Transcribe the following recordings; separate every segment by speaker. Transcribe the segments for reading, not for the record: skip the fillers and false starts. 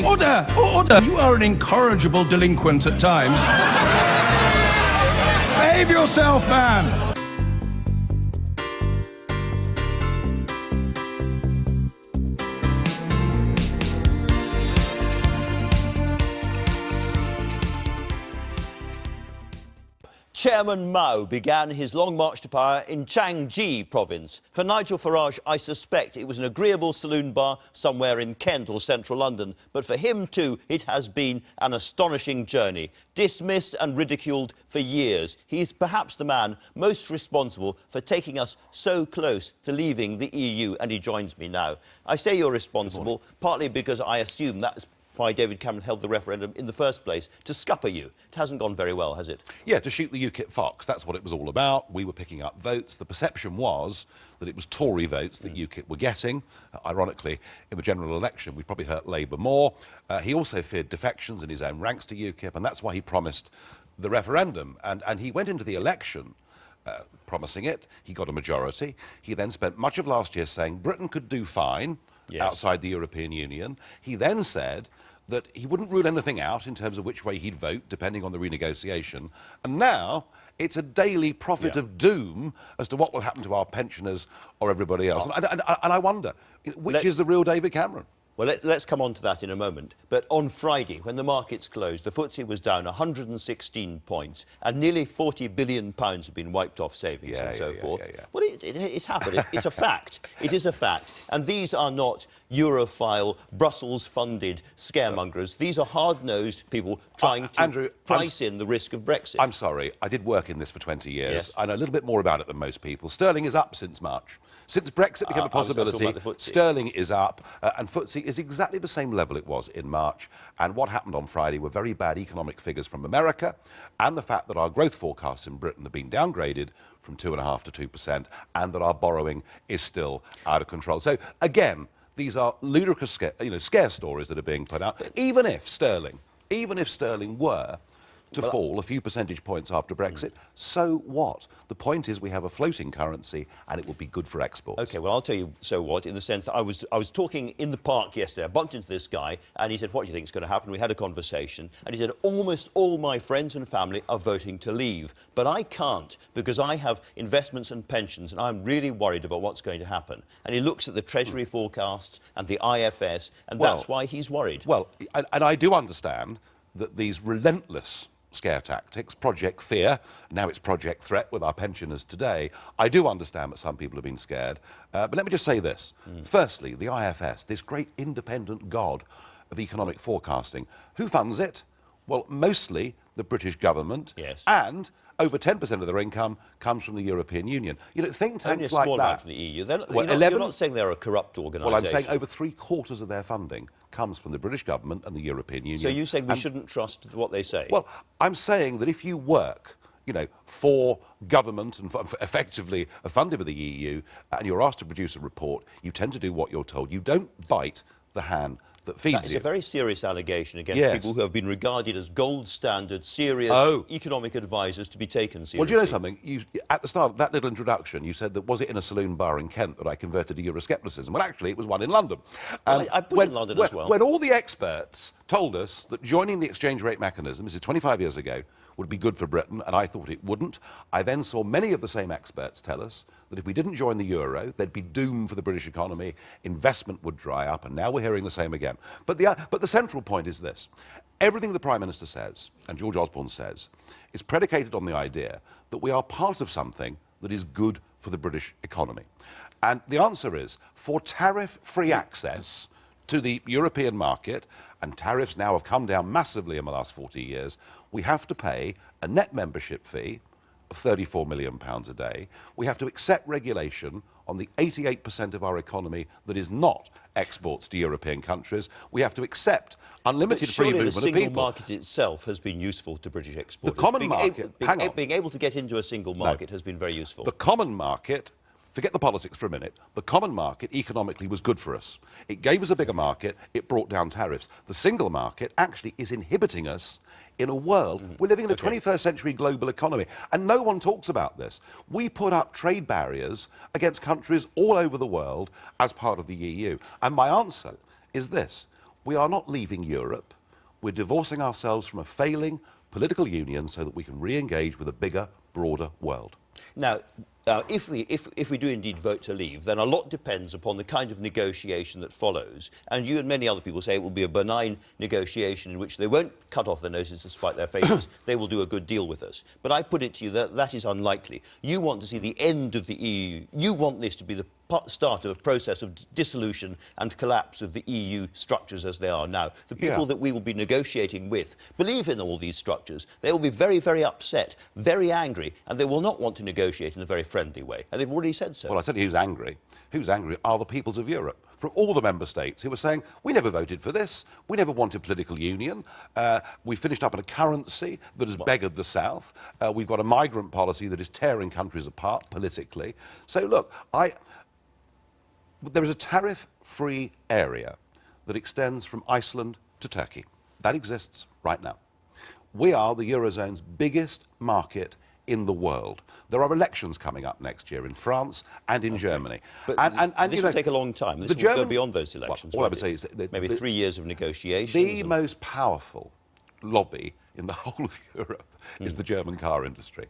Speaker 1: Order! Order! You are an incorrigible delinquent at times. Behave yourself, man!
Speaker 2: Chairman Mao began his long march to power in Jiangxi province. For Nigel Farage, I suspect it was an agreeable saloon bar somewhere in Kent or central London. But for him too, it has been an astonishing journey. Dismissed and ridiculed for years, he is perhaps the man most responsible for taking us so close to leaving the EU, and he joins me now. I say you're responsible, partly because I assume that's why David Cameron held the referendum in the first place, to scupper you. It hasn't gone very well, has it?
Speaker 3: Yeah, to shoot the UKIP fox. That's what it was all about. We were picking up votes. The perception was that it was Tory votes that UKIP were getting. Ironically, in the general election, we probably hurt Labour more. He also feared defections in his own ranks to UKIP, and that's why he promised the referendum. And he went into the election promising it. He got a majority. He then spent much of last year saying Britain could do fine outside the European Union. He then said that he wouldn't rule anything out in terms of which way he'd vote, depending on the renegotiation. And now it's a daily prophet of doom as to what will happen to our pensioners or everybody else. And I wonder, which is the real David Cameron?
Speaker 2: Well, let's come on to that in a moment. But on Friday, when the markets closed, the FTSE was down 116 points, and nearly £40 billion have been wiped off savings and so forth. Well, it's happened. It's a fact. It is a fact. And these are not Europhile, Brussels-funded scaremongers. These are hard-nosed people trying to
Speaker 3: Andrew,
Speaker 2: price in the risk of Brexit.
Speaker 3: I'm sorry. I did work in this for 20 years.
Speaker 2: Yes.
Speaker 3: I know a little bit more about it than most people. Sterling is up since March. Since Brexit became a possibility, sterling is up, and FTSE is exactly the same level it was in March. And what happened on Friday were very bad economic figures from America, and the fact that our growth forecasts in Britain have been downgraded from 2.5% to 2%, and that our borrowing is still out of control. So again, these are ludicrous scare stories that are being put out. Even if sterling were to fall a few percentage points after Brexit, so what? The point is we have a floating currency and it will be good for exports.
Speaker 2: OK, well, I'll tell you so what, in the sense that I was talking in the park yesterday. I bumped into this guy and he said, what do you think is going to happen? We had a conversation and he said, almost all my friends and family are voting to leave. But I can't, because I have investments and pensions and I'm really worried about what's going to happen. And he looks at the Treasury forecasts and the IFS, and that's why he's worried.
Speaker 3: Well, and I do understand that these relentless scare tactics, Project Fear, now it's Project Threat with our pensioners today. I do understand that some people have been scared. But let me just say this. Firstly, the IFS, this great independent god of economic forecasting, who funds it? Well, mostly the British government.
Speaker 2: Yes.
Speaker 3: And over 10% of their income comes from the European Union. You know, think tanks like
Speaker 2: Only a small
Speaker 3: that.
Speaker 2: amount from the EU.
Speaker 3: Well,
Speaker 2: you're not saying they're a corrupt organisation.
Speaker 3: Well, I'm saying over 3/4 of their funding comes from the British government and the European Union.
Speaker 2: So you're saying we shouldn't trust what they say?
Speaker 3: Well, I'm saying that if you work, for government and effectively are funded by the EU, and you're asked to produce a report, you tend to do what you're told. You don't bite the hand that feeds
Speaker 2: That is
Speaker 3: you.
Speaker 2: a very serious allegation against people who have been regarded as gold standard, serious economic advisors to be taken seriously.
Speaker 3: Well, do you know something? At the start of that little introduction, you said that was it in a saloon bar in Kent that I converted to Euroscepticism? Well, actually, it was one in London.
Speaker 2: Well, I put it in London as well.
Speaker 3: When all the experts told us that joining the exchange rate mechanism, this is 25 years ago, would be good for Britain, and I thought it wouldn't. I then saw many of the same experts tell us that if we didn't join the euro, there'd be doom for the British economy, investment would dry up, and now we're hearing the same again. But the central point is this. Everything the Prime Minister says, and George Osborne says, is predicated on the idea that we are part of something that is good for the British economy. And the answer is, for tariff-free access to the European market, and tariffs now have come down massively in the last 40 years, we have to pay a net membership fee of £34 million a day. We have to accept regulation on the 88% of our economy that is not exports to European countries. We have to accept unlimited free movement of people.
Speaker 2: The single market itself has been useful to British exporters.
Speaker 3: The common market,
Speaker 2: being able to get into a single market has been very useful.
Speaker 3: The common market, forget the politics for a minute, the common market economically was good for us. It gave us a bigger market, it brought down tariffs. The single market actually is inhibiting us in a world. We're living in a 21st century global economy, and no one talks about this. We put up trade barriers against countries all over the world as part of the EU. And my answer is this. We are not leaving Europe. We're divorcing ourselves from a failing political union so that we can re-engage with a bigger, broader world.
Speaker 2: Now, if we do indeed vote to leave, then a lot depends upon the kind of negotiation that follows. And you and many other people say it will be a benign negotiation in which they won't cut off their noses to spite their faces. They will do a good deal with us. But I put it to you that that is unlikely. You want to see the end of the EU. You want this to be the start of a process of dissolution and collapse of the EU structures as they are now. The people that we will be negotiating with believe in all these structures. They will be very, very upset, very angry, and they will not want to negotiate in a very friendly way. And they've already said so.
Speaker 3: Well, I tell you who's angry. Who's angry are the peoples of Europe, from all the member states who are saying, we never voted for this, we never wanted political union, we finished up on a currency that has beggared the South, we've got a migrant policy that is tearing countries apart politically. So look, there is a tariff-free area that extends from Iceland to Turkey. That exists right now. We are the Eurozone's biggest market in the world. There are elections coming up next year in France and in Germany.
Speaker 2: But and this will take a long time. This will go beyond those elections.
Speaker 3: Well, all I would say is
Speaker 2: maybe 3 years of negotiations.
Speaker 3: The most powerful lobby in the whole of Europe is the German car industry.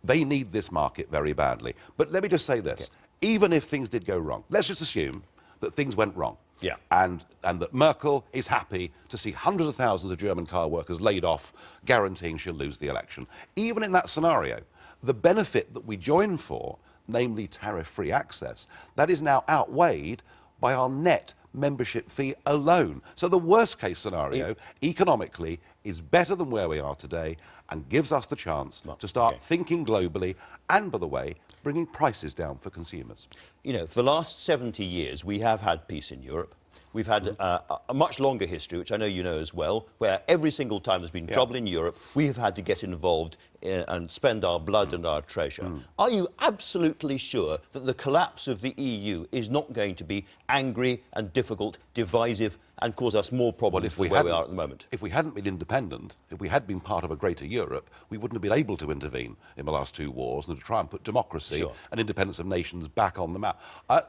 Speaker 3: They need this market very badly. But let me just say this. Even if things did go wrong, let's just assume that things went wrong.
Speaker 2: Yeah.
Speaker 3: And that Merkel is happy to see hundreds of thousands of German car workers laid off, guaranteeing she'll lose the election. Even in that scenario, the benefit that we join for, namely tariff-free access, that is now outweighed by our net membership fee alone. So the worst-case scenario, economically, is better than where we are today and gives us the chance to start thinking globally and, by the way, bringing prices down for consumers.
Speaker 2: You know, for the last 70 years, we have had peace in Europe. We've had a much longer history, which I know you know as well, where every single time there's been trouble in Europe, we have had to get involved and spend our blood and our treasure. Are you absolutely sure that the collapse of the EU is not going to be angry and difficult, divisive, and cause us more problems than where we are at the moment?
Speaker 3: If we hadn't been independent, if we had been part of a greater Europe, we wouldn't have been able to intervene in the last 2 wars and to try and put democracy and independence of nations back on the map. A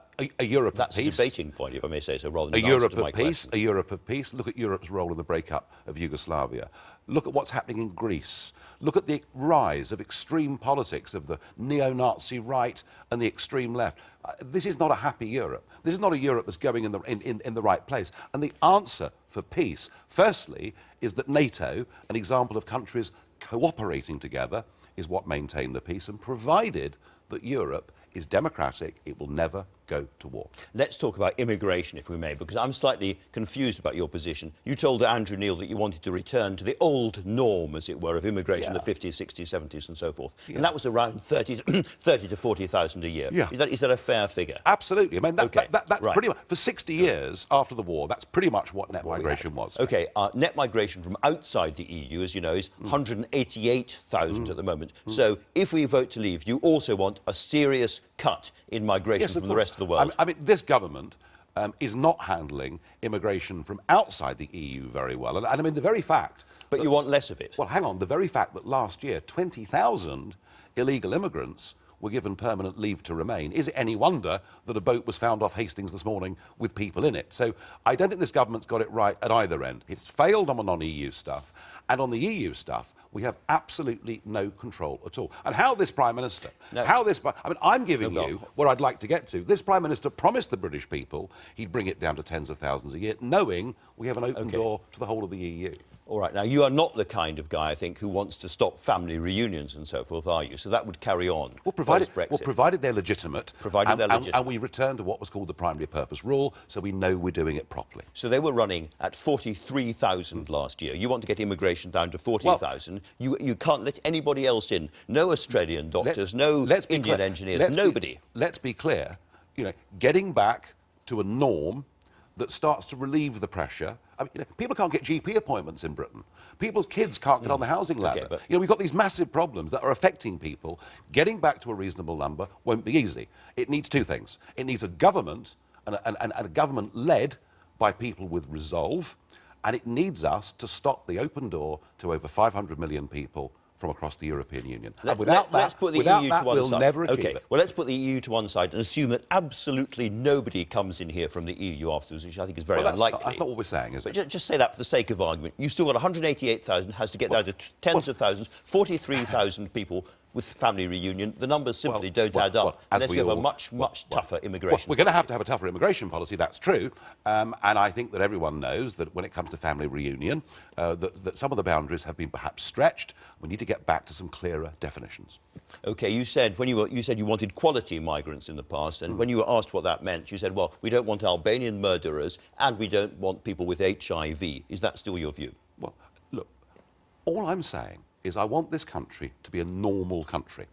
Speaker 3: Europe of peace.
Speaker 2: That's a debating point, if I may say so, rather than
Speaker 3: a Europe of peace. A Europe of peace. Look at Europe's role in the breakup of Yugoslavia. Look at what's happening in Greece. Look at the rise of extreme politics of the neo-Nazi right and the extreme left. This is not a happy Europe. This is not a Europe that's going in the right place. And the answer for peace, firstly, is that NATO, an example of countries cooperating together, is what maintain the peace. And provided that Europe is democratic, it will never go to war.
Speaker 2: Let's talk about immigration, if we may, because I'm slightly confused about your position. You told Andrew Neil that you wanted to return to the old norm, as it were, of immigration, the 50s, 60s, 70s and so forth. And that was around 30 to 40,000 a year. Is that a fair figure?
Speaker 3: Absolutely. I mean, that's pretty much, for 60 years after the war, that's pretty much what net migration was.
Speaker 2: OK, net migration from outside the EU, as you know, is 188,000 at the moment. So if we vote to leave, you also want a serious cut in migration from the rest of the world.
Speaker 3: I mean, this government is not handling immigration from outside the EU very well. And I mean, the very fact...
Speaker 2: But you want less of it.
Speaker 3: Well, hang on. The very fact that last year 20,000 illegal immigrants were given permanent leave to remain, is it any wonder that a boat was found off Hastings this morning with people in it? So I don't think this government's got it right at either end. It's failed on the non-EU stuff, and on the EU stuff, we have absolutely no control at all. And how this Prime Minister, I'm giving you what I'd like to get to. This Prime Minister promised the British people he'd bring it down to tens of thousands a year, knowing we have an open door to the whole of the EU.
Speaker 2: All right, now you are not the kind of guy, I think, who wants to stop family reunions and so forth, are you? So that would carry on.
Speaker 3: Well, provided they're legitimate. And we return to what was called the primary purpose rule, so we know we're doing it properly.
Speaker 2: So they were running at 43,000 last year. You want to get immigration down to 40,000. You can't let anybody else in. No Australian doctors, no Indian engineers, nobody.
Speaker 3: Let's be clear. You know, getting back to a norm that starts to relieve the pressure. I mean, people can't get GP appointments in Britain. People's kids can't get on the housing ladder. We've got these massive problems that are affecting people. Getting back to a reasonable number won't be easy. It needs 2 things. It needs a government, and a government led by people with resolve, and it needs us to stop the open door to over 500 million people from across the European Union.
Speaker 2: Let's put the
Speaker 3: without
Speaker 2: EU
Speaker 3: that,
Speaker 2: to one
Speaker 3: we'll
Speaker 2: side.
Speaker 3: never achieve
Speaker 2: Okay,
Speaker 3: it.
Speaker 2: well, let's put the EU to one side and assume that absolutely nobody comes in here from the EU afterwards, which I think is very unlikely.
Speaker 3: That's not what we're saying, is
Speaker 2: but
Speaker 3: it?
Speaker 2: Just say that for the sake of argument. You've still got 188,000, has to get down to tens of thousands, 43,000 people with family reunion. The numbers simply don't add up unless you have a much tougher immigration.
Speaker 3: We're going to have a tougher immigration policy, that's true. And I think that everyone knows that when it comes to family reunion, that some of the boundaries have been perhaps stretched. We need to get back to some clearer definitions.
Speaker 2: OK, you said you wanted quality migrants in the past, and when you were asked what that meant, you said, well, we don't want Albanian murderers and we don't want people with HIV. Is that still your view?
Speaker 3: Well, look, all I'm saying is I want this country to be a normal country.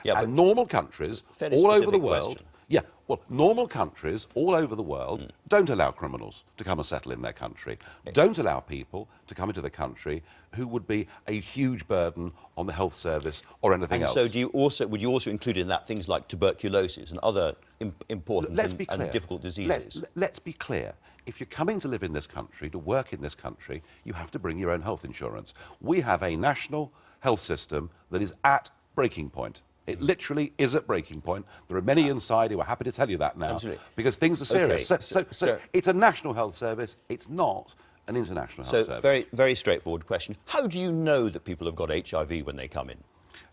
Speaker 2: Yeah,
Speaker 3: and normal countries
Speaker 2: fairly
Speaker 3: all over the
Speaker 2: specific
Speaker 3: world...
Speaker 2: question.
Speaker 3: Yeah, well, normal countries all over the world don't allow criminals to come and settle in their country, don't allow people to come into the country who would be a huge burden on the health service or anything else.
Speaker 2: So would you also include in that things like tuberculosis and other important and difficult diseases?
Speaker 3: Let's be clear. If you're coming to live in this country, to work in this country, you have to bring your own health insurance. We have a national health system that is at breaking point. It literally is at breaking point. There are many inside who are happy to tell you that now.
Speaker 2: Absolutely.
Speaker 3: Because things are serious.
Speaker 2: Okay,
Speaker 3: so it's a national health service. It's not an international health service.
Speaker 2: So very straightforward question. How do you know that people have got HIV when they come in?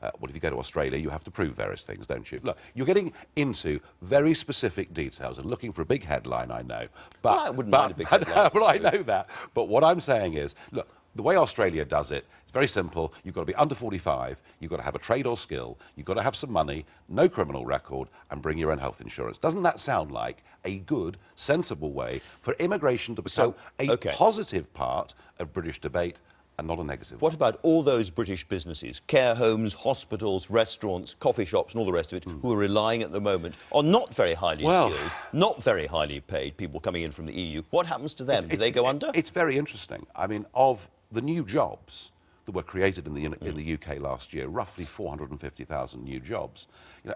Speaker 3: Well, if you go to Australia, you have to prove various things, don't you? Look, you're getting into very specific details and looking for a big headline, I know. But,
Speaker 2: I wouldn't mind a big headline.
Speaker 3: Well, I know that. But what I'm saying is, look, the way Australia does it, it's very simple. You've got to be under 45, you've got to have a trade or skill, you've got to have some money, no criminal record, and bring your own health insurance. Doesn't that sound like a good, sensible way for immigration to become a positive part of British debate and not a negative?
Speaker 2: What about all those British businesses, care homes, hospitals, restaurants, coffee shops and all the rest of it, who are relying at the moment on not very highly skilled, not very highly paid people coming in from the EU? What happens to them? Do they go under?
Speaker 3: It's very interesting. I mean, of the new jobs that were created in the UK last year, roughly 450,000 new jobs,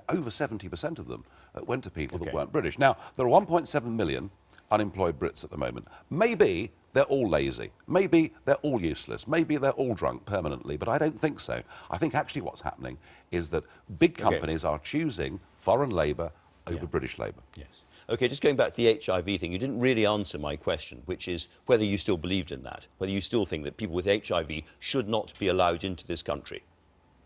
Speaker 3: over 70% of them went to people that weren't British. Now, there are 1.7 million unemployed Brits at the moment. Maybe they're all lazy. Maybe they're all useless. Maybe they're all drunk permanently, but I don't think so. I think actually what's happening is that big companies are choosing foreign labour over British labour.
Speaker 2: Yes. OK, just going back to the HIV thing, you didn't really answer my question, which is whether you still believed in that, whether you still think that people with HIV should not be allowed into this country.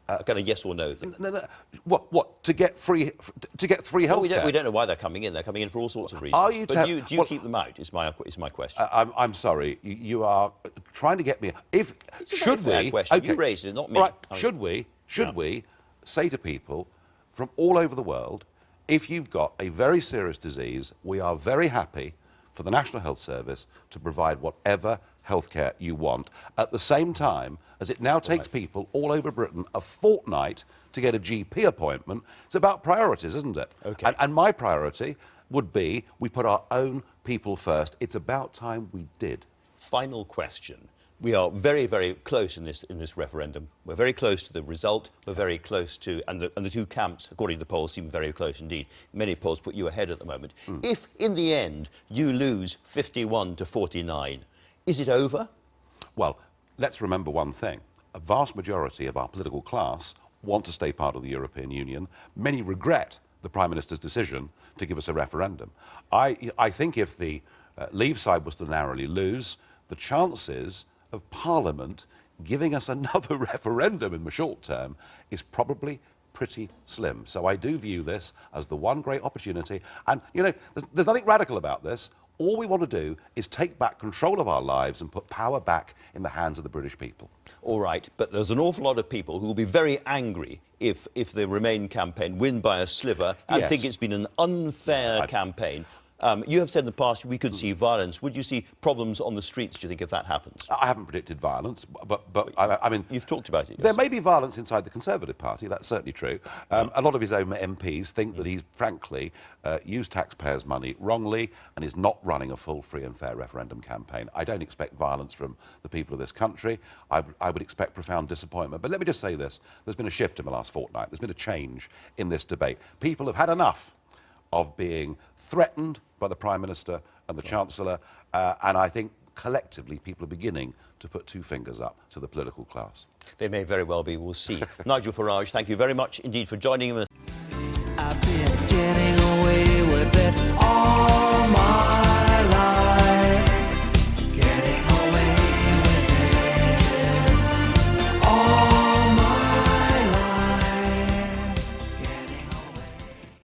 Speaker 2: Kind of yes or no thing.
Speaker 3: No. What? To get free health care?
Speaker 2: We don't know why they're coming in. They're coming in for all sorts of reasons. Do you keep them out? Is my question.
Speaker 3: I'm sorry. You are trying to get me. Should we?
Speaker 2: Question.
Speaker 3: Okay.
Speaker 2: You raised it, not me.
Speaker 3: Right. Should we say to people from all over the world, if you've got a very serious disease, we are very happy for the National Health Service to provide whatever healthcare you want, at the same time as it now takes people all over Britain a fortnight to get a GP appointment. It's about priorities, isn't it?
Speaker 2: Okay.
Speaker 3: And my priority would be we put our own people first. It's about time we did.
Speaker 2: Final question. We are very, very close in this referendum. We're very close to the result. We're very close to, and the two camps, according to the polls, seem very close indeed. Many polls put you ahead at the moment. If, in the end, you lose 51 to 49, is it over?
Speaker 3: Well, let's remember one thing. A vast majority of our political class want to stay part of the European Union. Many regret the Prime Minister's decision to give us a referendum. I think if the Leave side was to narrowly lose, the chances of Parliament giving us another referendum in the short term is probably pretty slim. So I do view this as the one great opportunity. And, there's nothing radical about this. All we want to do is take back control of our lives and put power back in the hands of the British people.
Speaker 2: All right, but there's an awful lot of people who will be very angry if the Remain campaign win by a sliver and think it's been an unfair campaign. You have said in the past we could see violence. Would you see problems on the streets, do you think, if that happens?
Speaker 3: I haven't predicted violence, but I mean...
Speaker 2: You've talked about it. Yes.
Speaker 3: There may be violence inside the Conservative Party, that's certainly true. A lot of his own MPs think that he's, frankly, used taxpayers' money wrongly and is not running a full, free and fair referendum campaign. I don't expect violence from the people of this country. I would expect profound disappointment. But let me just say this. There's been a shift in the last fortnight. There's been a change in this debate. People have had enough of being threatened by the Prime Minister and the Chancellor, and I think collectively people are beginning to put two fingers up to the political class.
Speaker 2: They may very well be, we'll see. Nigel Farage, thank you very much indeed for joining us.